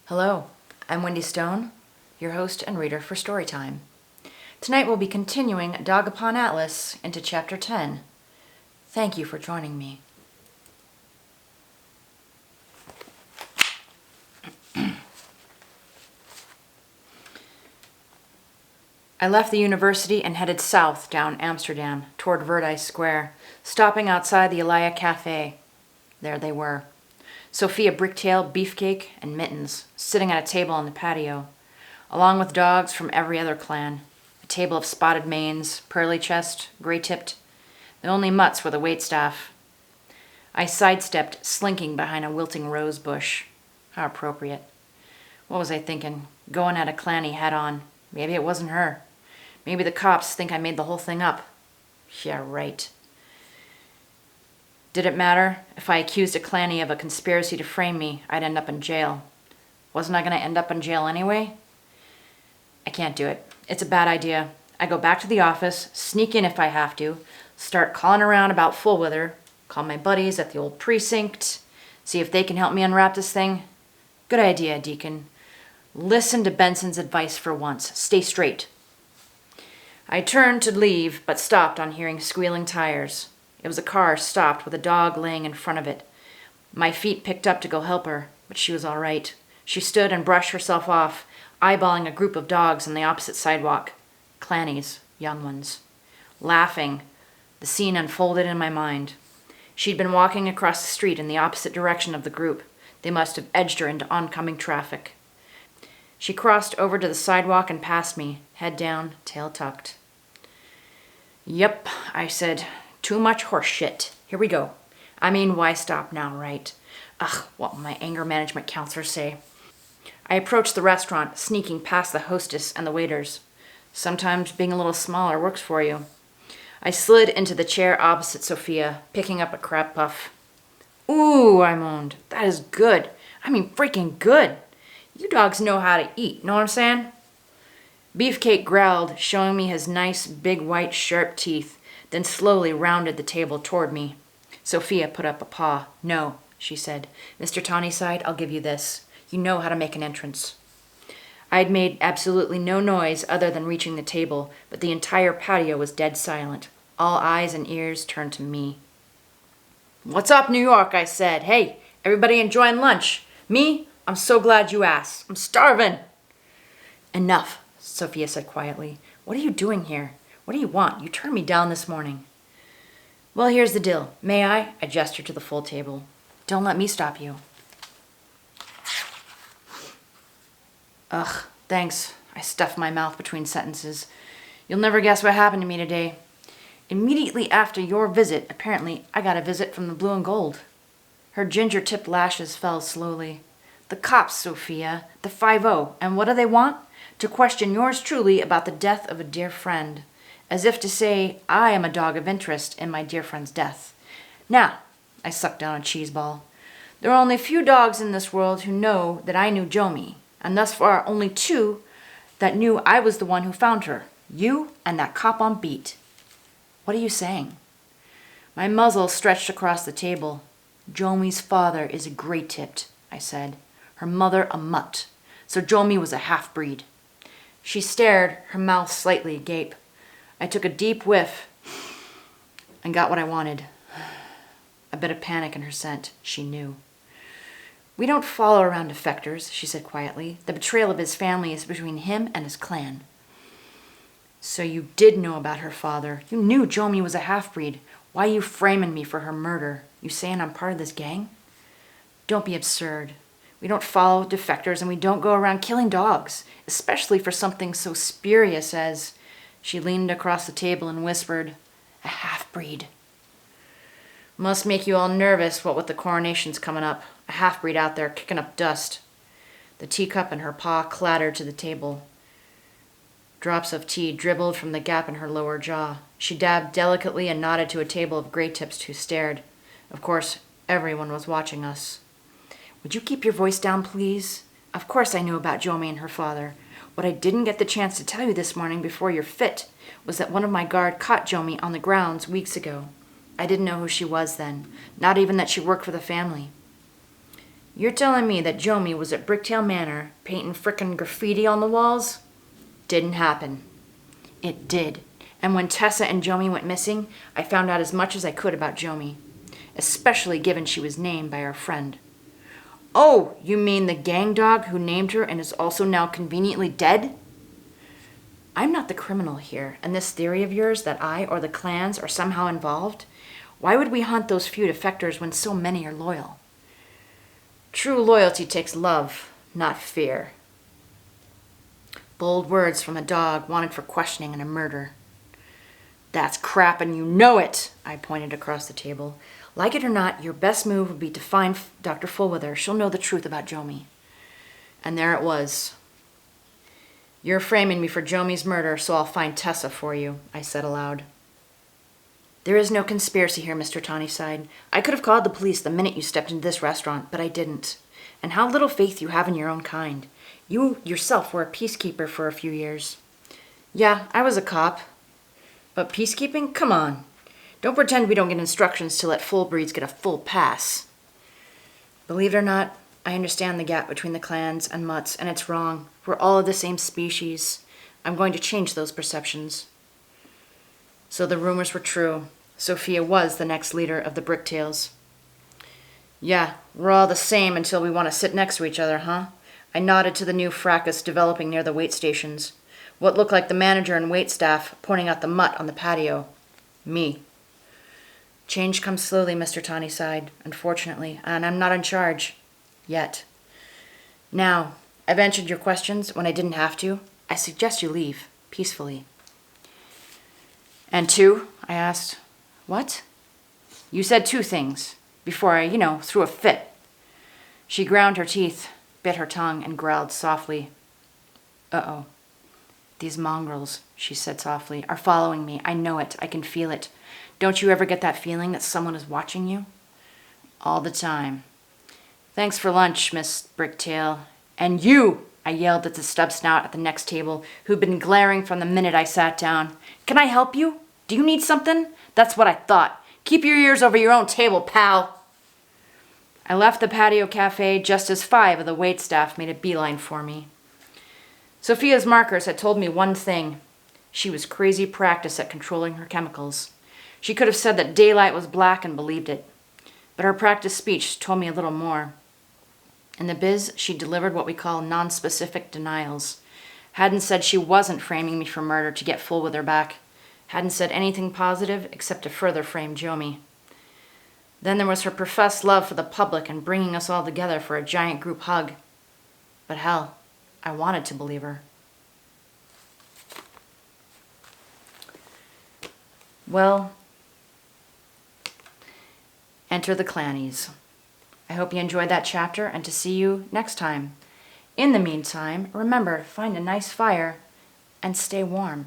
Hello, I'm Wendy Stone, your host and reader for Storytime. Tonight we'll be continuing Dog Upon Atlas into Chapter 10. Thank you for joining me. I left the university and headed south down Amsterdam toward Verdi Square, stopping outside the Elia Cafe. There they were. Sophia Bricktail, Beefcake, and Mittens, sitting at a table on the patio, along with dogs from every other clan. A table of spotted manes, pearly-chest, gray-tipped. The only mutts were the waitstaff. I sidestepped, slinking behind a wilting rose bush. How appropriate. What was I thinking? Going at a clanny head-on. Maybe it wasn't her. Maybe the cops think I made the whole thing up. Yeah, right. Did it matter? If I accused a clanny of a conspiracy to frame me, I'd end up in jail. Wasn't I going to end up in jail anyway? I can't do it. It's a bad idea. I go back to the office, sneak in if I have to, start calling around about Fullwither, call my buddies at the old precinct, see if they can help me unwrap this thing. Good idea, Deacon. Listen to Benson's advice for once. Stay straight. I turned to leave, but stopped on hearing squealing tires. It was a car stopped with a dog laying in front of it. My feet picked up to go help her, but she was all right. She stood and brushed herself off, eyeballing a group of dogs on the opposite sidewalk. Clannies, young ones. Laughing, the scene unfolded in my mind. She'd been walking across the street in the opposite direction of the group. They must have edged her into oncoming traffic. She crossed over to the sidewalk and passed me, head down, tail tucked. "Yep," I said. "Too much horse shit. Here we go. I mean, why stop now, right? Ugh, what will my anger management counselor say?" I approached the restaurant, sneaking past the hostess and the waiters. Sometimes being a little smaller works for you. I slid into the chair opposite Sophia, picking up a crab puff. "Ooh," I moaned. "That is good. I mean, freaking good. You dogs know how to eat, know what I'm saying?" Beefcake growled, showing me his nice, big, white, sharp teeth, then slowly rounded the table toward me. Sophia put up a paw. "No," she said. "Mr. Tawnyside, I'll give you this. You know how to make an entrance." I had made absolutely no noise other than reaching the table, but the entire patio was dead silent. All eyes and ears turned to me. "What's up, New York?" I said. "Hey, everybody enjoying lunch? Me? I'm so glad you asked. I'm starving." "Enough," Sophia said quietly. "What are you doing here? What do you want? You turned me down this morning." "Well, here's the deal. May I?" I gestured to the full table. "Don't let me stop you." "Ugh, thanks." I stuffed my mouth between sentences. "You'll never guess what happened to me today. Immediately after your visit, apparently, I got a visit from the Blue and Gold." Her ginger-tipped lashes fell slowly. "The cops, Sophia. The 5-0. And what do they want? To question yours truly about the death of a dear friend. As if to say, I am a dog of interest in my dear friend's death. Now," I sucked down a cheese ball, "there are only few dogs in this world who know that I knew Jomi, and thus far only two that knew I was the one who found her. You and that cop on beat." "What are you saying?" My muzzle stretched across the table. "Jomi's father is a gray-tipped," I said. "Her mother a mutt. So Jomi was a half-breed." She stared, her mouth slightly agape. I took a deep whiff and got what I wanted. A bit of panic in her scent. She knew. "We don't follow around defectors," she said quietly. "The betrayal of his family is between him and his clan." "So you did know about her father. You knew Jomi was a half-breed. Why are you framing me for her murder? You saying I'm part of this gang?" "Don't be absurd. We don't follow defectors and we don't go around killing dogs, especially for something so spurious as..." She leaned across the table and whispered, "A half-breed." "Must make you all nervous, what with the coronations coming up. A half-breed out there kicking up dust." The teacup in her paw clattered to the table. Drops of tea dribbled from the gap in her lower jaw. She dabbed delicately and nodded to a table of gray-tips who stared. Of course, everyone was watching us. "Would you keep your voice down, please? Of course I knew about Jomi and her father. What I didn't get the chance to tell you this morning before your fit was that one of my guard caught Jomi on the grounds weeks ago. I didn't know who she was then, not even that she worked for the family." You're telling me that Jomi was at Bricktail Manor painting frickin' graffiti on the walls? Didn't happen. It did. And when Tessa and Jomi went missing, I found out as much as I could about Jomi, especially given she was named by our friend. Oh, you mean the gang dog who named her and is also now conveniently dead? I'm not the criminal here, and this theory of yours that I or the clans are somehow involved, why would we hunt those few defectors when so many are loyal? True loyalty takes love, not fear. Bold words from a dog wanted for questioning and a murder. That's crap and you know it, I pointed across the table. Like it or not, your best move would be to find Dr. Fullwither. She'll know the truth about Jomi. And there it was. You're framing me for Jomi's murder, so I'll find Tessa for you, I said aloud. There is no conspiracy here, Mr. Tawnyside. I could have called the police the minute you stepped into this restaurant, but I didn't. And how little faith you have in your own kind. You yourself were a peacekeeper for a few years. Yeah, I was a cop. But peacekeeping? Come on. Don't pretend we don't get instructions to let full breeds get a full pass. Believe it or not, I understand the gap between the clans and mutts, and it's wrong. We're all of the same species. I'm going to change those perceptions. So the rumors were true. Sophia was the next leader of the Bricktails. Yeah, we're all the same until we want to sit next to each other, huh? I nodded to the new fracas developing near the wait stations. What looked like the manager and wait staff pointing out the mutt on the patio. Me. Change comes slowly, Mr. Tawnyside, unfortunately, and I'm not in charge. Yet. Now, I've answered your questions when I didn't have to. I suggest you leave, peacefully. And two? I asked. What? You said two things, before I, threw a fit. She ground her teeth, bit her tongue, and growled softly. Uh-oh. These mongrels, she said softly, are following me. I know it. I can feel it. Don't you ever get that feeling that someone is watching you? All the time. Thanks for lunch, Miss Bricktail. And you, I yelled at the stub snout at the next table, who'd been glaring from the minute I sat down. Can I help you? Do you need something? That's what I thought. Keep your ears over your own table, pal. I left the patio cafe just as 5 of the waitstaff made a beeline for me. Sophia's markers had told me one thing. She was crazy practice at controlling her chemicals. She could have said that daylight was black and believed it. But her practice speech told me a little more. In the biz, she delivered what we call non-specific denials. Hadn't said she wasn't framing me for murder to get Fullwither back. Hadn't said anything positive except to further frame Jomi. Then there was her professed love for the public and bringing us all together for a giant group hug. But hell, I wanted to believe her. Well, enter the Clannies. I hope you enjoyed that chapter and to see you next time. In the meantime, remember, find a nice fire and stay warm.